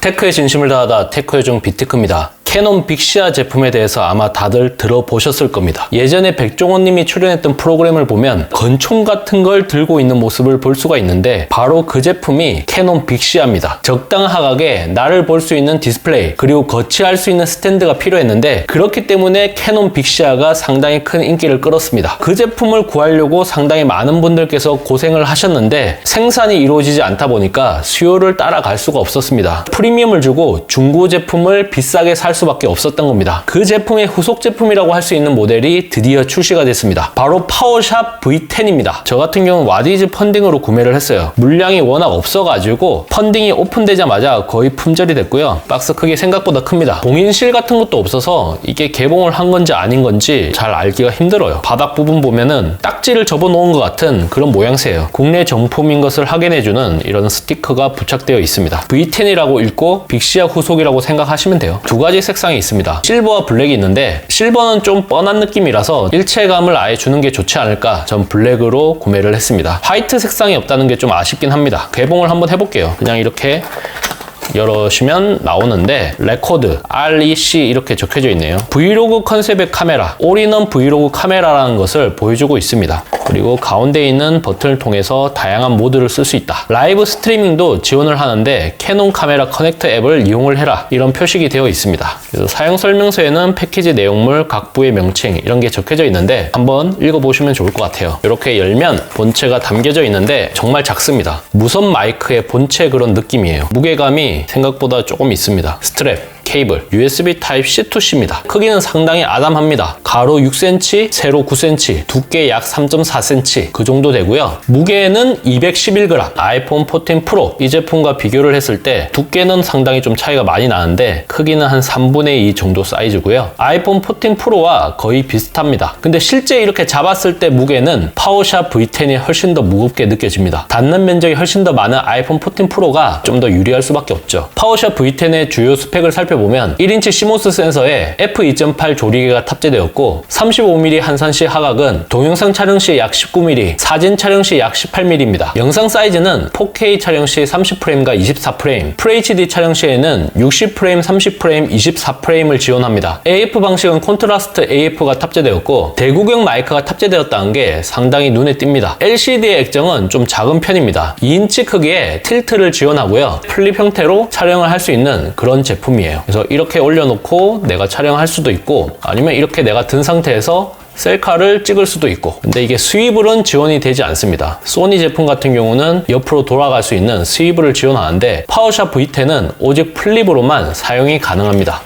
테크의 진심을 다하다 테크의 종 비테크입니다. 캐논 빅시아 제품에 대해서 아마 다들 들어보셨을 겁니다. 예전에 백종원님이 출연했던 프로그램을 보면 권총 같은 걸 들고 있는 모습을 볼 수가 있는데 바로 그 제품이 캐논 빅시아입니다. 적당한 하각에 나를 볼 수 있는 디스플레이 그리고 거치할 수 있는 스탠드가 필요했는데 그렇기 때문에 캐논 빅시아가 상당히 큰 인기를 끌었습니다. 그 제품을 구하려고 상당히 많은 분들께서 고생을 하셨는데 생산이 이루어지지 않다 보니까 수요를 따라갈 수가 없었습니다. 프리미엄을 주고 중고 제품을 비싸게 살 수밖에 없었던 겁니다. 그 제품의 후속 제품이라고 할 수 있는 모델이 드디어 출시가 됐습니다. 바로 파워샵 V10입니다. 저 같은 경우는 와디즈 펀딩으로 구매를 했어요. 물량이 워낙 없어가지고 펀딩이 오픈되자마자 거의 품절이 됐고요. 박스 크기 생각보다 큽니다. 봉인실 같은 것도 없어서 이게 개봉을 한 건지 아닌 건지 잘 알기가 힘들어요. 바닥 부분 보면은 딱지를 접어 놓은 것 같은 그런 모양새예요. 국내 정품인 것을 확인해주는 이런 스티커가 부착되어 있습니다. V10이라고 읽고 빅시아 후속이라고 생각하시면 돼요. 두 가지 색상이 있습니다. 실버와 블랙이 있는데 실버는 좀 뻔한 느낌이라서 일체감을 아예 주는 게 좋지 않을까 전 블랙으로 구매를 했습니다. 화이트 색상이 없다는 게 좀 아쉽긴 합니다. 개봉을 한번 해볼게요. 그냥 이렇게 열으시면 나오는데 레코드, REC 이렇게 적혀져 있네요. 브이로그 컨셉의 카메라, 올인원 브이로그 카메라라는 것을 보여주고 있습니다. 그리고 가운데 있는 버튼을 통해서 다양한 모드를 쓸 수 있다. 라이브 스트리밍도 지원을 하는데 캐논 카메라 커넥터 앱을 이용을 해라 이런 표식이 되어 있습니다. 그래서 사용 설명서에는 패키지 내용물, 각 부의 명칭 이런 게 적혀져 있는데 한번 읽어보시면 좋을 것 같아요. 이렇게 열면 본체가 담겨져 있는데 정말 작습니다. 무선 마이크의 본체 그런 느낌이에요. 무게감이 생각보다 조금 있습니다. 스트랩, 케이블, USB Type-C to C입니다. 크기는 상당히 아담합니다. 가로 6cm, 세로 9cm, 두께 약 3.4cm 그 정도 되고요. 무게는 211g, 아이폰 14 프로 이 제품과 비교를 했을 때 두께는 상당히 좀 차이가 많이 나는데 크기는 한 3분의 2 정도 사이즈고요. 아이폰 14 프로와 거의 비슷합니다. 근데 실제 이렇게 잡았을 때 무게는 파워샵 V10이 훨씬 더 무겁게 느껴집니다. 닿는 면적이 훨씬 더 많은 아이폰 14 프로가 좀 더 유리할 수밖에 없죠. 파워샵 V10의 주요 스펙을 살펴보면 1인치 CMOS 센서에 f2.8 조리개가 탑재되었고 35mm 한산시 하각은 동영상 촬영 시 약 19mm, 사진 촬영 시 약 18mm입니다. 영상 사이즈는 4K 촬영 시 30프레임과 24프레임, FHD 촬영 시에는 60프레임, 30프레임, 24프레임을 지원합니다. AF 방식은 콘트라스트 AF가 탑재되었고 대구경 마이크가 탑재되었다는 게 상당히 눈에 띕니다. LCD의 액정은 좀 작은 편입니다. 2인치 크기의 틸트를 지원하고요. 플립 형태로 촬영을 할 수 있는 그런 제품이에요. 그래서 이렇게 올려놓고 내가 촬영할 수도 있고 아니면 이렇게 내가 든 상태에서 셀카를 찍을 수도 있고 근데 이게 스위블은 지원이 되지 않습니다. 소니 제품 같은 경우는 옆으로 돌아갈 수 있는 스위블을 지원하는데 파워샵 V10은 오직 플립으로만 사용이 가능합니다.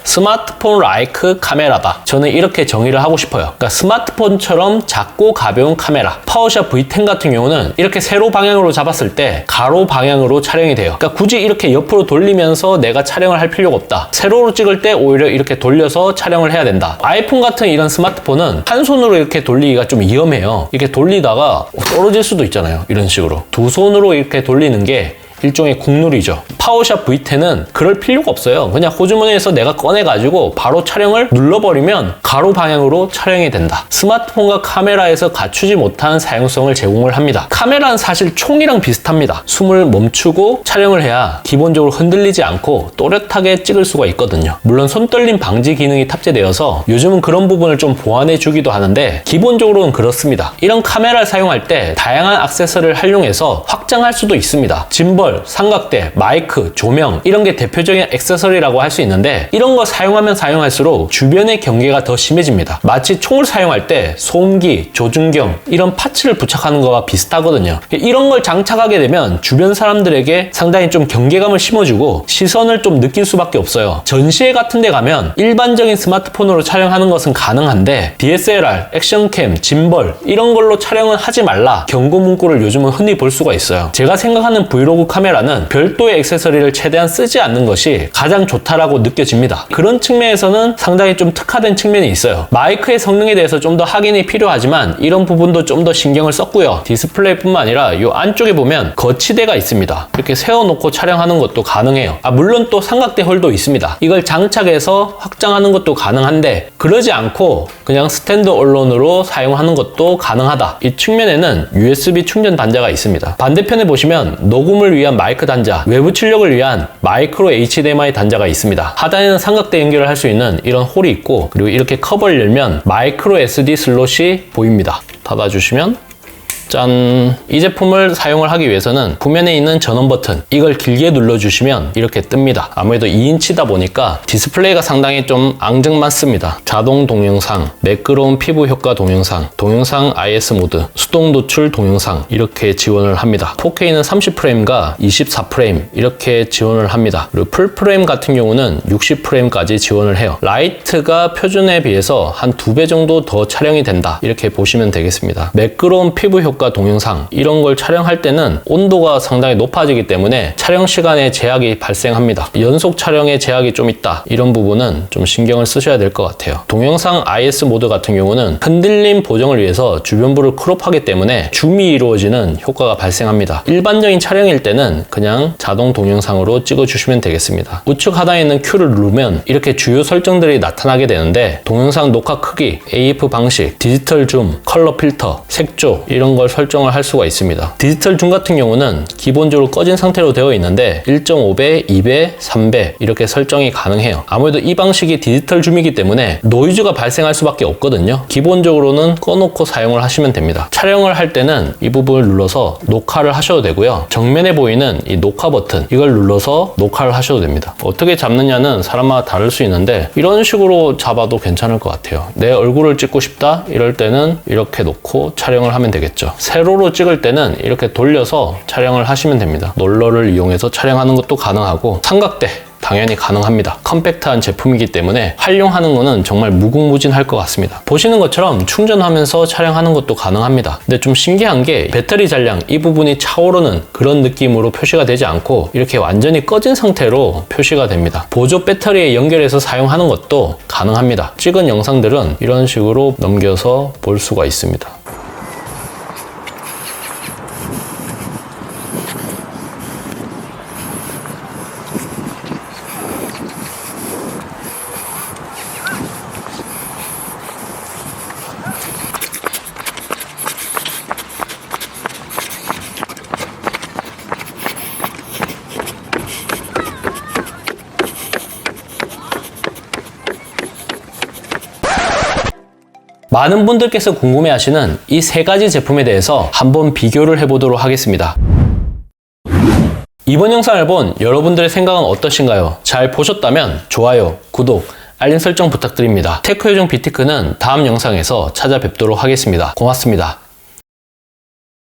스마트폰 라이크 카메라다. 저는 이렇게 정의를 하고 싶어요. 그러니까 스마트폰처럼 작고 가벼운 카메라. 파워샵 V10 같은 경우는 이렇게 세로 방향으로 잡았을 때 가로 방향으로 촬영이 돼요. 그러니까 굳이 이렇게 옆으로 돌리면서 내가 촬영을 할 필요가 없다. 세로로 찍을 때 오히려 이렇게 돌려서 촬영을 해야 된다. 아이폰 같은 이런 스마트폰은 한 손으로 이렇게 돌리기가 좀 위험해요. 이렇게 돌리다가 떨어질 수도 있잖아요. 이런 식으로. 두 손으로 이렇게 돌리는 게 일종의 국룰이죠. 파워샵 V10은 그럴 필요가 없어요. 그냥 호주머니에서 내가 꺼내가지고 바로 촬영을 눌러버리면 가로 방향으로 촬영이 된다. 스마트폰과 카메라에서 갖추지 못한 사용성을 제공을 합니다. 카메라는 사실 총이랑 비슷합니다. 숨을 멈추고 촬영을 해야 기본적으로 흔들리지 않고 또렷하게 찍을 수가 있거든요. 물론 손떨림 방지 기능이 탑재되어서 요즘은 그런 부분을 좀 보완해 주기도 하는데 기본적으로는 그렇습니다. 이런 카메라를 사용할 때 다양한 액세서리를 활용해서 확장할 수도 있습니다. 짐벌, 삼각대, 마이크, 조명 이런 게 대표적인 액세서리라고 할 수 있는데 이런 거 사용하면 사용할수록 주변의 경계가 더 심해집니다. 마치 총을 사용할 때 소음기, 조준경 이런 파츠를 부착하는 거와 비슷하거든요. 이런 걸 장착하게 되면 주변 사람들에게 상당히 좀 경계감을 심어주고 시선을 좀 느낄 수밖에 없어요. 전시회 같은 데 가면 일반적인 스마트폰으로 촬영하는 것은 가능한데 DSLR, 액션캠, 짐벌 이런 걸로 촬영은 하지 말라 경고 문구를 요즘은 흔히 볼 수가 있어요. 제가 생각하는 브이로그 카메라는 별도의 액세서리를 최대한 쓰지 않는 것이 가장 좋다라고 느껴집니다. 그런 측면에서는 상당히 좀 특화된 측면이 있어요. 마이크의 성능에 대해서 좀 더 확인이 필요하지만 이런 부분도 좀 더 신경을 썼고요. 디스플레이뿐만 아니라 이 안쪽에 보면 거치대가 있습니다. 이렇게 세워놓고 촬영하는 것도 가능해요. 물론 또 삼각대 홀도 있습니다. 이걸 장착해서 확장하는 것도 가능한데 그러지 않고 그냥 스탠드 언론으로 사용하는 것도 가능하다. 이 측면에는 USB 충전 단자가 있습니다. 반대편 반대편에 보시면 녹음을 위한 마이크 단자, 외부 출력을 위한 마이크로 HDMI 단자가 있습니다. 하단에는 삼각대 연결을 할 수 있는 이런 홀이 있고, 그리고 이렇게 커버를 열면 마이크로 SD 슬롯이 보입니다. 닫아주시면 짠! 이 제품을 사용을 하기 위해서는 후면에 있는 전원 버튼, 이걸 길게 눌러주시면 이렇게 뜹니다. 아무래도 2인치다 보니까 디스플레이가 상당히 좀 앙증맞습니다. 자동 동영상, 매끄러운 피부 효과 동영상, 동영상 IS 모드, 수동 노출 동영상 이렇게 지원을 합니다. 4K는 30프레임과 24프레임 이렇게 지원을 합니다. 그리고 풀프레임 같은 경우는 60프레임까지 지원을 해요. 라이트가 표준에 비해서 한 2배 정도 더 촬영이 된다, 이렇게 보시면 되겠습니다. 매끄러운 피부 효과 동영상, 이런 걸 촬영할 때는 온도가 상당히 높아지기 때문에 촬영 시간에 제약이 발생합니다. 연속 촬영에 제약이 좀 있다, 이런 부분은 좀 신경을 쓰셔야 될 것 같아요. 동영상 IS 모드 같은 경우는 흔들림 보정을 위해서 주변부를 크롭하기 때문에 줌이 이루어지는 효과가 발생합니다. 일반적인 촬영일 때는 그냥 자동 동영상으로 찍어주시면 되겠습니다. 우측 하단에 있는 Q를 누르면 이렇게 주요 설정들이 나타나게 되는데, 동영상 녹화 크기, AF 방식, 디지털 줌, 컬러 필터, 색조 이런 걸 설정을 할 수가 있습니다. 디지털 줌 같은 경우는 기본적으로 꺼진 상태로 되어 있는데 1.5배, 2배, 3배 이렇게 설정이 가능해요. 아무래도 이 방식이 디지털 줌이기 때문에 노이즈가 발생할 수밖에 없거든요. 기본적으로는 꺼놓고 사용을 하시면 됩니다. 촬영을 할 때는 이 부분을 눌러서 녹화를 하셔도 되고요. 정면에 보이는 이 녹화 버튼, 이걸 눌러서 녹화를 하셔도 됩니다. 어떻게 잡느냐는 사람마다 다를 수 있는데 이런 식으로 잡아도 괜찮을 것 같아요. 내 얼굴을 찍고 싶다 이럴 때는 이렇게 놓고 촬영을 하면 되겠죠. 세로로 찍을 때는 이렇게 돌려서 촬영을 하시면 됩니다. 롤러를 이용해서 촬영하는 것도 가능하고, 삼각대 당연히 가능합니다. 컴팩트한 제품이기 때문에 활용하는 거는 정말 무궁무진할 것 같습니다. 보시는 것처럼 충전하면서 촬영하는 것도 가능합니다. 근데 좀 신기한 게 배터리 잔량 이 부분이 차오르는 그런 느낌으로 표시가 되지 않고 이렇게 완전히 꺼진 상태로 표시가 됩니다. 보조 배터리에 연결해서 사용하는 것도 가능합니다. 찍은 영상들은 이런 식으로 넘겨서 볼 수가 있습니다. 많은 분들께서 궁금해하시는 이 세 가지 제품에 대해서 한번 비교를 해보도록 하겠습니다. 이번 영상을 본 여러분들의 생각은 어떠신가요? 잘 보셨다면 좋아요, 구독, 알림 설정 부탁드립니다. 테크요정 비티크는 다음 영상에서 찾아뵙도록 하겠습니다. 고맙습니다.